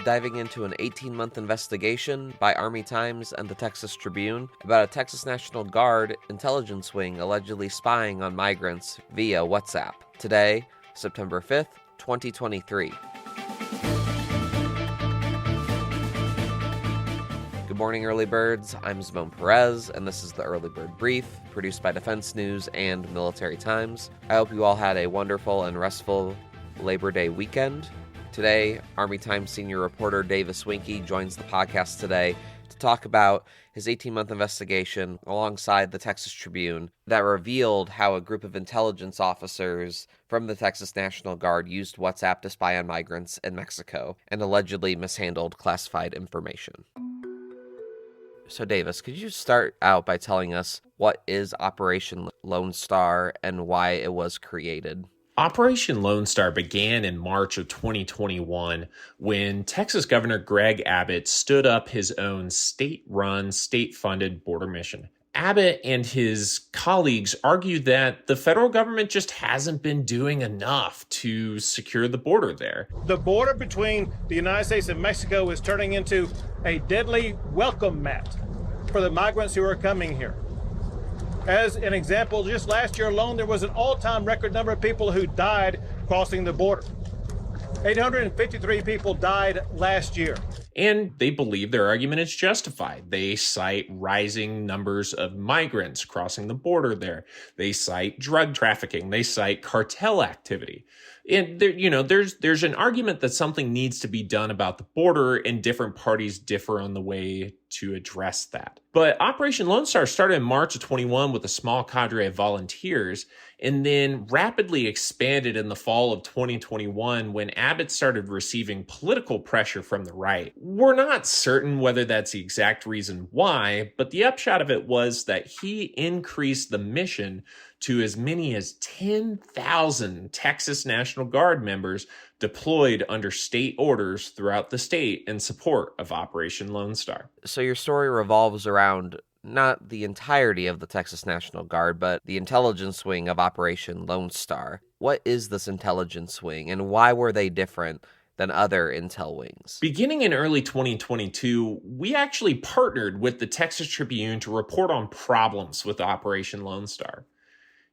diving into an 18-month investigation by Army Times and the Texas Tribune about a Texas National Guard intelligence wing allegedly spying on migrants via WhatsApp. Today, September 5th, 2023. Good morning, early birds. I'm Zimone Perez, and this is the Early Bird Brief, produced by Defense News and Military Times. I hope you all had a wonderful and restful Labor Day weekend. Today, Army Times senior reporter Davis Winkie joins the podcast today to talk about his 18-month investigation alongside the Texas Tribune that revealed how a group of intelligence officers from the Texas National Guard used WhatsApp to spy on migrants in Mexico and allegedly mishandled classified information. So Davis, could you start out by telling us what is Operation Lone Star and why it was created? Operation Lone Star began in March of 2021 when Texas Governor Greg Abbott stood up his own state-run, state-funded border mission. Abbott and his colleagues argued that the federal government just hasn't been doing enough to secure the border there. The border between the United States and Mexico is turning into a deadly welcome mat for the migrants who are coming here. As an example, just last year alone, there was an all-time record number of people who died crossing the border. 853 people died last year. And they believe their argument is justified. They cite rising numbers of migrants crossing the border there. They cite drug trafficking. They cite cartel activity. And there, there's an argument that something needs to be done about the border, and different parties differ on the way to address that. But Operation Lone Star started in March of 21 with a small cadre of volunteers, and then rapidly expanded in the fall of 2021 when Abbott started receiving political pressure from the right. We're not certain whether that's the exact reason why, but the upshot of it was that he increased the mission to as many as 10,000 Texas National Guard members deployed under state orders throughout the state in support of Operation Lone Star. So your story revolves around not the entirety of the Texas National Guard, but the intelligence wing of Operation Lone Star. What is this intelligence wing, and why were they different than other intel wings? Beginning in early 2022, we actually partnered with the Texas Tribune to report on problems with Operation Lone Star.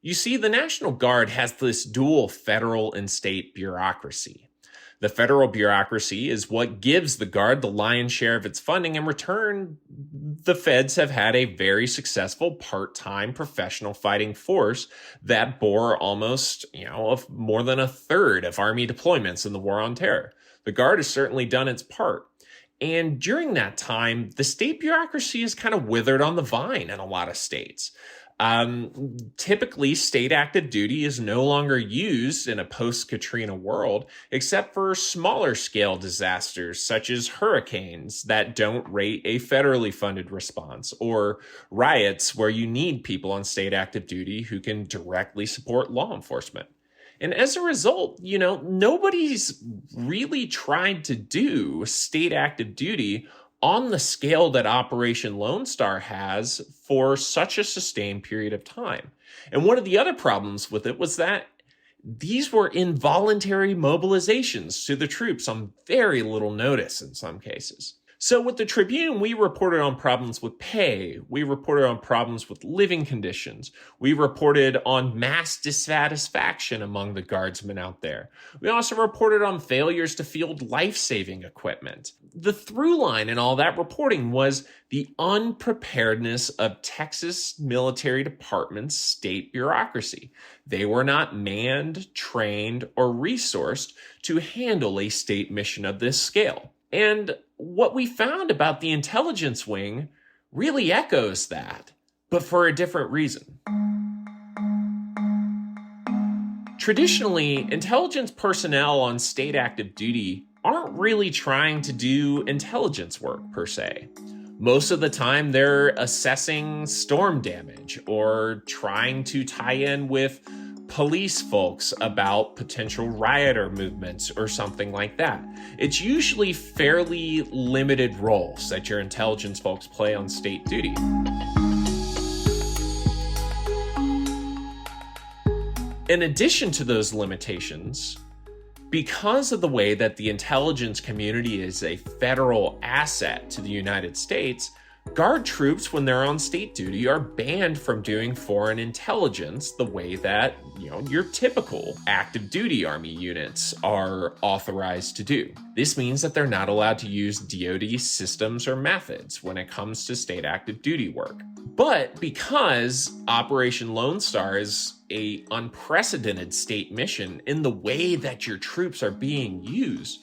You see, the National Guard has this dual federal and state bureaucracy. The federal bureaucracy is what gives the Guard the lion's share of its funding. In return, the feds have had a very successful part-time professional fighting force that bore almost, more than a third of Army deployments in the War on Terror. The Guard has certainly done its part. And during that time, the state bureaucracy has kind of withered on the vine in a lot of states. Typically, state active duty is no longer used in a post-Katrina world, except for smaller scale disasters such as hurricanes that don't rate a federally funded response, or riots where you need people on state active duty who can directly support law enforcement. And as a result, nobody's really tried to do state active duty on the scale that Operation Lone Star has for such a sustained period of time. And one of the other problems with it was that these were involuntary mobilizations to the troops on very little notice in some cases. So with the Tribune, we reported on problems with pay. We reported on problems with living conditions. We reported on mass dissatisfaction among the guardsmen out there. We also reported on failures to field life-saving equipment. The through line in all that reporting was the unpreparedness of Texas military department's state bureaucracy. They were not manned, trained, or resourced to handle a state mission of this scale. And what we found about the intelligence wing really echoes that, but for a different reason. Traditionally, intelligence personnel on state active duty aren't really trying to do intelligence work per se. Most of the time, they're assessing storm damage or trying to tie in with police folks about potential rioter movements or something like that. It's usually fairly limited roles that your intelligence folks play on state duty. In addition to those limitations, Because of the way that the intelligence community is a federal asset to the United States, Guard troops, when they're on state duty, are banned from doing foreign intelligence the way that, your typical active duty Army units are authorized to do. This means that they're not allowed to use DoD systems or methods when it comes to state active duty work. But because Operation Lone Star is an unprecedented state mission in the way that your troops are being used,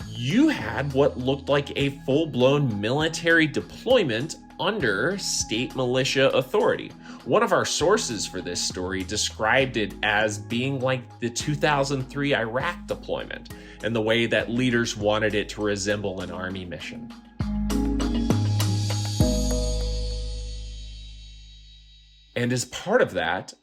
you had what looked like a full-blown military deployment under state militia authority. One of our sources for this story described it as being like the 2003 Iraq deployment, and the way that leaders wanted it to resemble an army mission. And as part of that,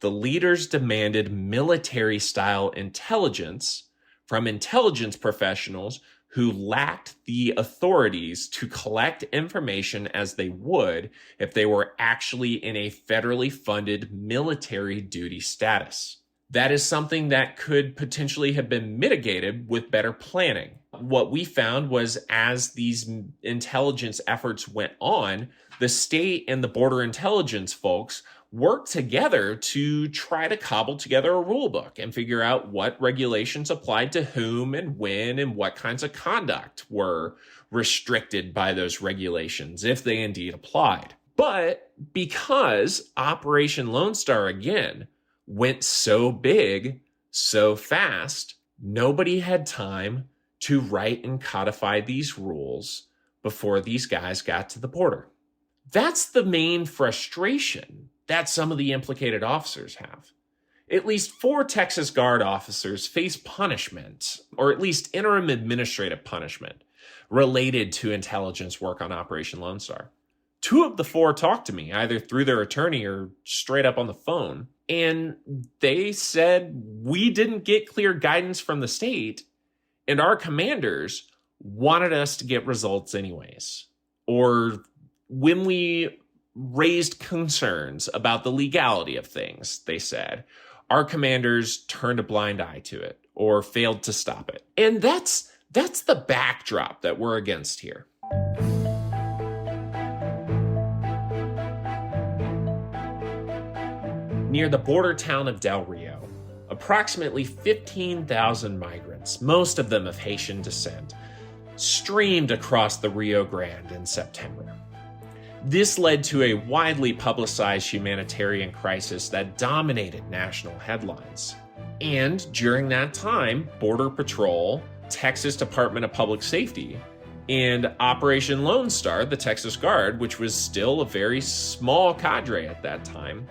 the leaders demanded military-style intelligence from intelligence professionals who lacked the authorities to collect information as they would if they were actually in a federally funded military duty status. That is something that could potentially have been mitigated with better planning. What we found was, as these intelligence efforts went on, the state and the border intelligence folks work together to try to cobble together a rule book and figure out what regulations applied to whom and when, and what kinds of conduct were restricted by those regulations, if they indeed applied. But because Operation Lone Star, again, went so big, so fast, nobody had time to write and codify these rules before these guys got to the border. That's the main frustration that some of the implicated officers have. At least 4 Texas Guard officers face punishment, or at least interim administrative punishment, related to intelligence work on Operation Lone Star. 2 of the 4 talked to me, either through their attorney or straight up on the phone, and they said, we didn't get clear guidance from the state, and our commanders wanted us to get results anyways. Or when we raised concerns about the legality of things, they said, our commanders turned a blind eye to it or failed to stop it. And that's the backdrop that we're against here. Near the border town of Del Rio, approximately 15,000 migrants, most of them of Haitian descent, streamed across the Rio Grande in September. This led to a widely publicized humanitarian crisis that dominated national headlines. And during that time, Border Patrol, Texas Department of Public Safety, and Operation Lone Star, the Texas Guard, which was still a very small cadre at that time,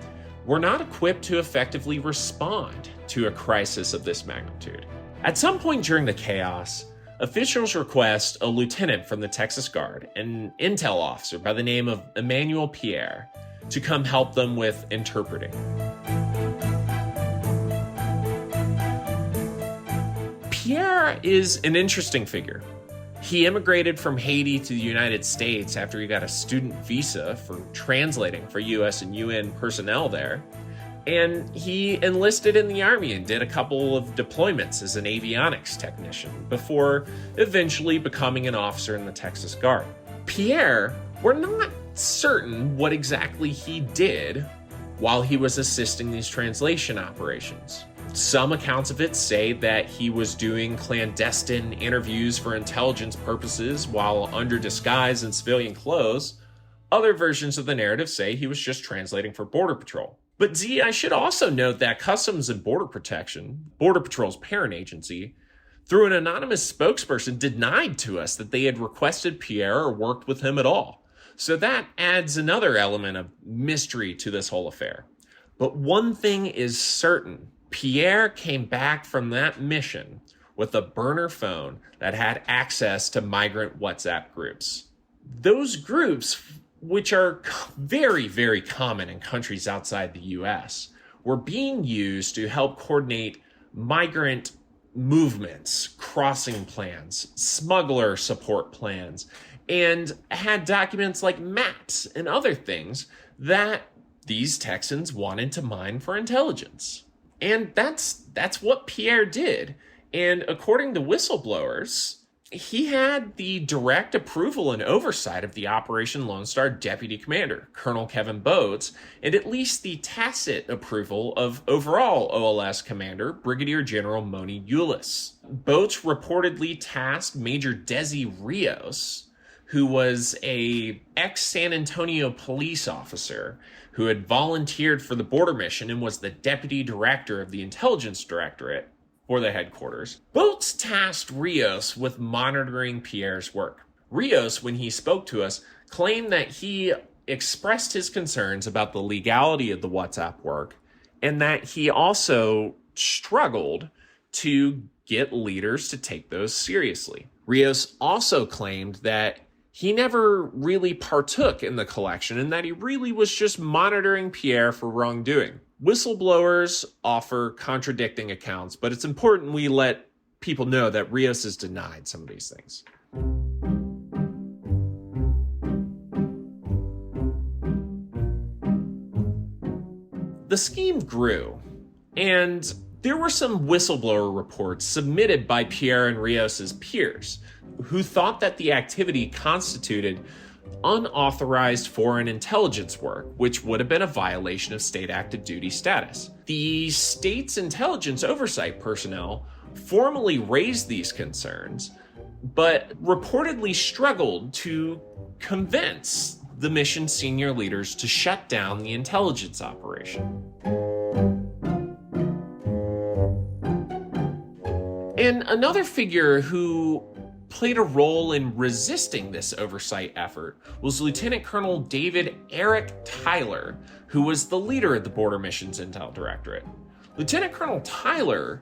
were not equipped to effectively respond to a crisis of this magnitude. At some point during the chaos, officials request a lieutenant from the Texas Guard, an intel officer by the name of Emmanuel Pierre, to come help them with interpreting. Pierre is an interesting figure. He immigrated from Haiti to the United States after he got a student visa for translating for U.S. and UN personnel there. And he enlisted in the Army and did a couple of deployments as an avionics technician before eventually becoming an officer in the Texas Guard. Pierre, we're not certain what exactly he did while he was assisting these translation operations. Some accounts of it say that he was doing clandestine interviews for intelligence purposes while under disguise in civilian clothes. Other versions of the narrative say he was just translating for Border Patrol. But Z, I should also note that Customs and Border Protection, Border Patrol's parent agency, through an anonymous spokesperson, denied to us that they had requested Pierre or worked with him at all. So that adds another element of mystery to this whole affair. But one thing is certain. Pierre came back from that mission with a burner phone that had access to migrant WhatsApp groups. Those groups, which are very, very common in countries outside the U.S., were being used to help coordinate migrant movements, crossing plans, smuggler support plans, and had documents like maps and other things that these Texans wanted to mine for intelligence. And that's what Pierre did. And according to whistleblowers, he had the direct approval and oversight of the Operation Lone Star deputy commander, Colonel Kevin Boades, and at least the tacit approval of overall OLS commander, Brigadier General Moni Ulis. Boades reportedly tasked Major Desi Rios, who was a ex-San Antonio police officer who had volunteered for the border mission and was the deputy director of the intelligence directorate for the headquarters. Boades tasked Rios with monitoring Pierre's work. Rios, when he spoke to us, claimed that he expressed his concerns about the legality of the WhatsApp work and that he also struggled to get leaders to take those seriously. Rios also claimed that he never really partook in the collection and that he really was just monitoring Pierre for wrongdoing. Whistleblowers offer contradicting accounts, but it's important we let people know that Rios has denied some of these things. The scheme grew, and there were some whistleblower reports submitted by Pierre and Rios's peers who thought that the activity constituted unauthorized foreign intelligence work, which would have been a violation of state active duty status. The state's intelligence oversight personnel formally raised these concerns, but reportedly struggled to convince the mission's senior leaders to shut down the intelligence operation. And another figure who played a role in resisting this oversight effort was Lieutenant Colonel David Eric Tyler, who was the leader of the Border Missions Intel Directorate. Lieutenant Colonel Tyler,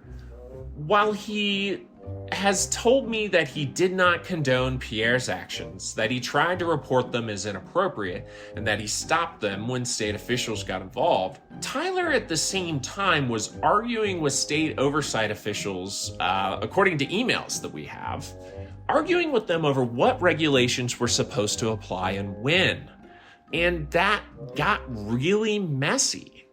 while he has told me that he did not condone Pierre's actions, that he tried to report them as inappropriate, and that he stopped them when state officials got involved, Tyler at the same time was arguing with state oversight officials, according to emails that we have, arguing with them over what regulations were supposed to apply and when. And that got really messy.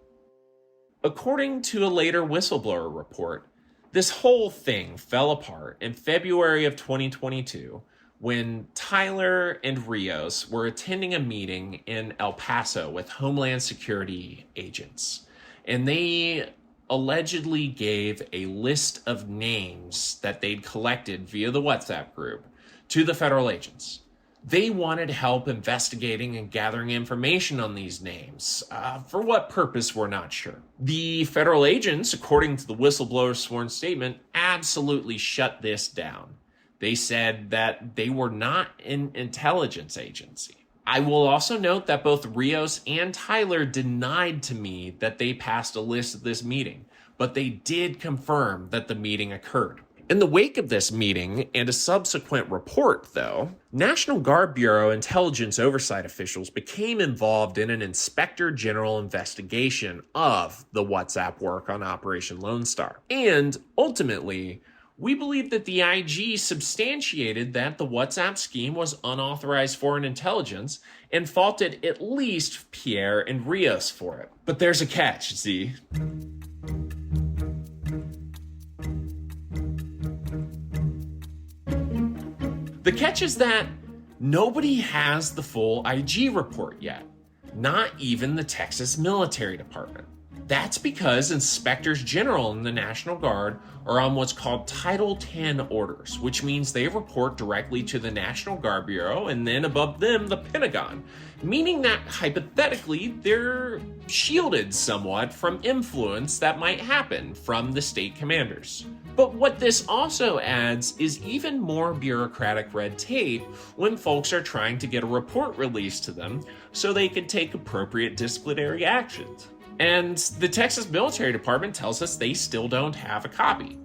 According to a later whistleblower report, this whole thing fell apart in February of 2022 when Tyler and Rios were attending a meeting in El Paso with Homeland Security agents. And they allegedly gave a list of names that they'd collected via the WhatsApp group to the federal agents. They wanted help investigating and gathering information on these names. For what purpose, we're not sure. The federal agents, according to the whistleblower's sworn statement, absolutely shut this down. They said that they were not an intelligence agency. I will also note that both Rios and Tyler denied to me that they passed a list of this meeting, but they did confirm that the meeting occurred. In the wake of this meeting and a subsequent report, though, National Guard Bureau intelligence oversight officials became involved in an Inspector General investigation of the WhatsApp work on Operation Lone Star. And ultimately, we believe that the IG substantiated that the WhatsApp scheme was unauthorized foreign intelligence and faulted at least Pierre and Rios for it. But there's a catch, Z. The catch is that nobody has the full IG report yet, not even the Texas Military Department. That's because inspectors general in the National Guard are on what's called Title 10 orders, which means they report directly to the National Guard Bureau and then above them, the Pentagon, meaning that hypothetically they're shielded somewhat from influence that might happen from the state commanders. But what this also adds is even more bureaucratic red tape when folks are trying to get a report released to them so they can take appropriate disciplinary actions. And the Texas Military Department tells us they still don't have a copy.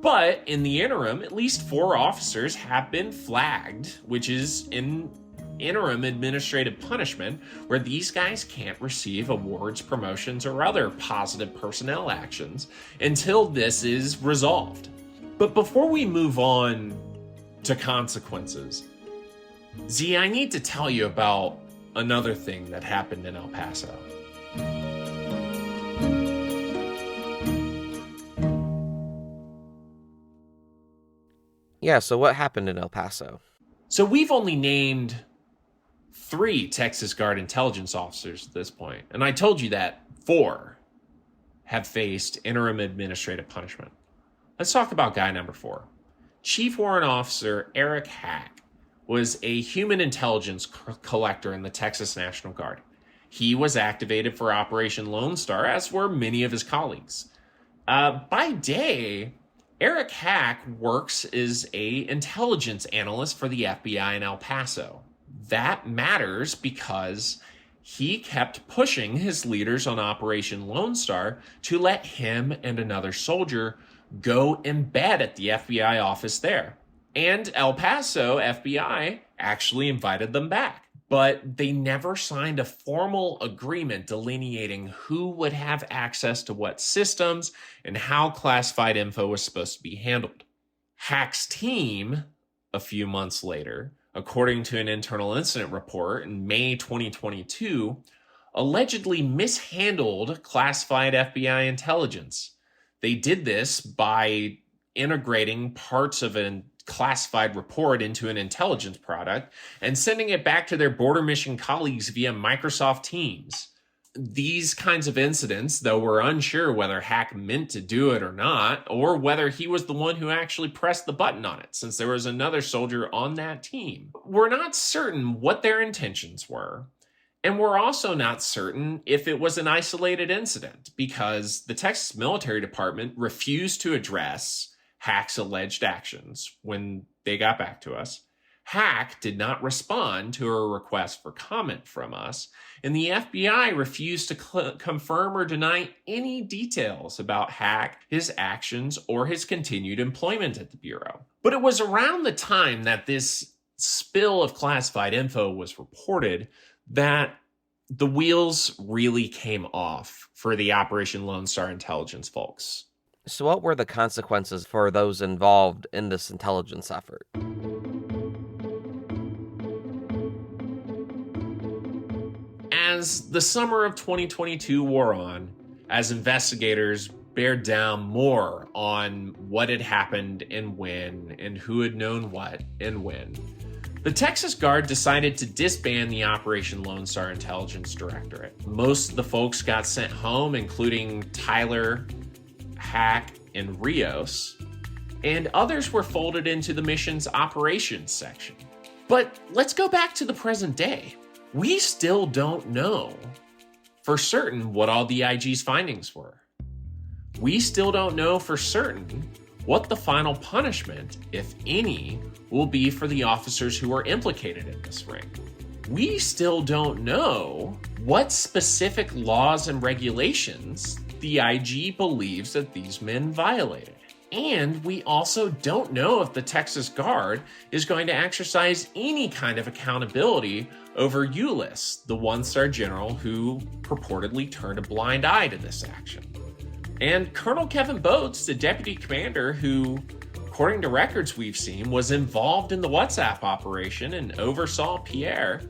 But in the interim, at least 4 officers have been flagged, which is an interim administrative punishment where these guys can't receive awards, promotions, or other positive personnel actions until this is resolved. But before we move on to consequences, Z, I need to tell you about another thing that happened in El Paso. Yeah, so what happened in El Paso? So we've only named 3 Texas Guard intelligence officers at this point, and I told you that 4 have faced interim administrative punishment. Let's talk about guy number 4. Chief Warrant Officer Eric Hack was a human intelligence collector in the Texas National Guard. He was activated for Operation Lone Star, as were many of his colleagues. By day, Eric Hack works as an intelligence analyst for the FBI in El Paso. That matters because he kept pushing his leaders on Operation Lone Star to let him and another soldier go embed at the FBI office there. And El Paso FBI actually invited them back. But they never signed a formal agreement delineating who would have access to what systems and how classified info was supposed to be handled. Hack's team, a few months later, according to an internal incident report in May 2022, allegedly mishandled classified FBI intelligence. They did this by integrating parts of a classified report into an intelligence product and sending it back to their border mission colleagues via Microsoft Teams. These kinds of incidents, though we're unsure whether Hack meant to do it or not, or whether he was the one who actually pressed the button on it, since there was another soldier on that team. We're not certain what their intentions were, and we're also not certain if it was an isolated incident, because the Texas Military Department refused to address Hack's alleged actions when they got back to us. Hack did not respond to a request for comment from us, and the FBI refused to confirm or deny any details about Hack, his actions, or his continued employment at the Bureau. But it was around the time that this spill of classified info was reported that the wheels really came off for the Operation Lone Star intelligence folks. So what were the consequences for those involved in this intelligence effort? As the summer of 2022 wore on, as investigators bared down more on what had happened and when, and who had known what and when, the Texas Guard decided to disband the Operation Lone Star Intelligence Directorate. Most of the folks got sent home, including Tyler, Hack, and Rios, and others were folded into the mission's operations section. But let's go back to the present day. We still don't know for certain what all the IG's findings were. We still don't know for certain what the final punishment, if any, will be for the officers who were implicated in this ring. We still don't know what specific laws and regulations the IG believes that these men violated. And we also don't know if the Texas Guard is going to exercise any kind of accountability over U.S, the one-star general who purportedly turned a blind eye to this action. And Colonel Kevin Boats, the deputy commander who, according to records we've seen, was involved in the WhatsApp operation and oversaw Pierre,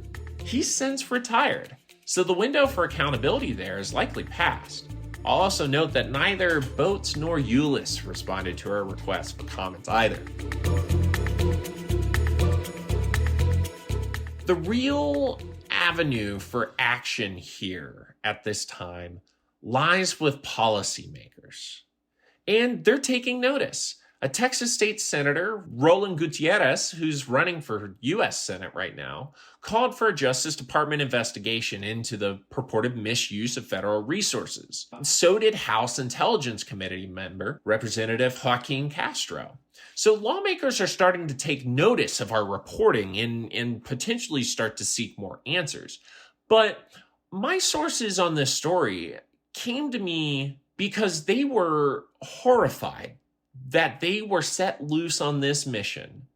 he's since retired. So the window for accountability there is likely past. I'll also note that neither Boats nor Ulyss responded to our request for comments either. The real avenue for action here at this time lies with policymakers. And they're taking notice. A Texas state senator, Roland Gutierrez, who's running for U.S. Senate right now, called for a Justice Department investigation into the purported misuse of federal resources. So did House Intelligence Committee member, Representative Joaquin Castro. So lawmakers are starting to take notice of our reporting and potentially start to seek more answers. But my sources on this story came to me because they were horrified that they were set loose on this mission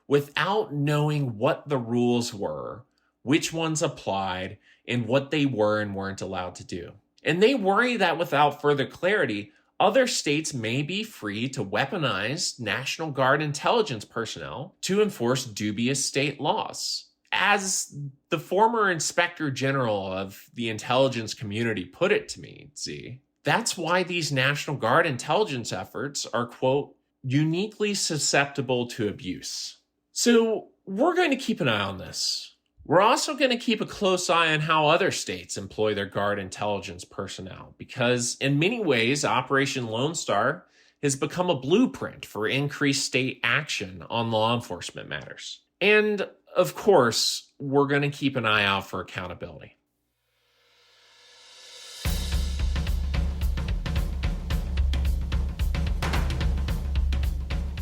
without knowing what the rules were, which ones applied, and what they were and weren't allowed to do. And they worry that without further clarity, other states may be free to weaponize National Guard intelligence personnel to enforce dubious state laws. As the former Inspector General of the intelligence community put it to me, Z, that's why these National Guard intelligence efforts are, quote, uniquely susceptible to abuse. So we're going to keep an eye on this. We're also going to keep a close eye on how other states employ their Guard intelligence personnel, because in many ways, Operation Lone Star has become a blueprint for increased state action on law enforcement matters. And of course, we're going to keep an eye out for accountability.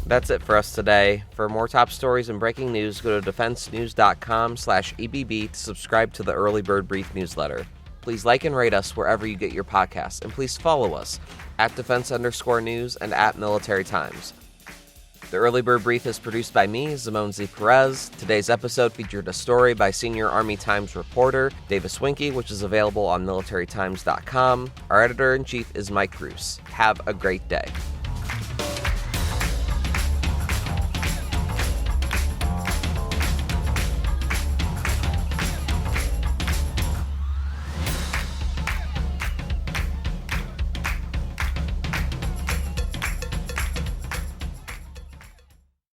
That's it for us today. For more top stories and breaking news, go to defensenews.com/EBB to subscribe to the Early Bird Brief newsletter. Please like and rate us wherever you get your podcasts, and please follow us at @defense_news and at Military Times. The Early Bird Brief is produced by me, Zimone Z. Perez. Today's episode featured a story by Senior Army Times reporter Davis Winkie, which is available on militarytimes.com. Our editor-in-chief is Mike Roos. Have a great day.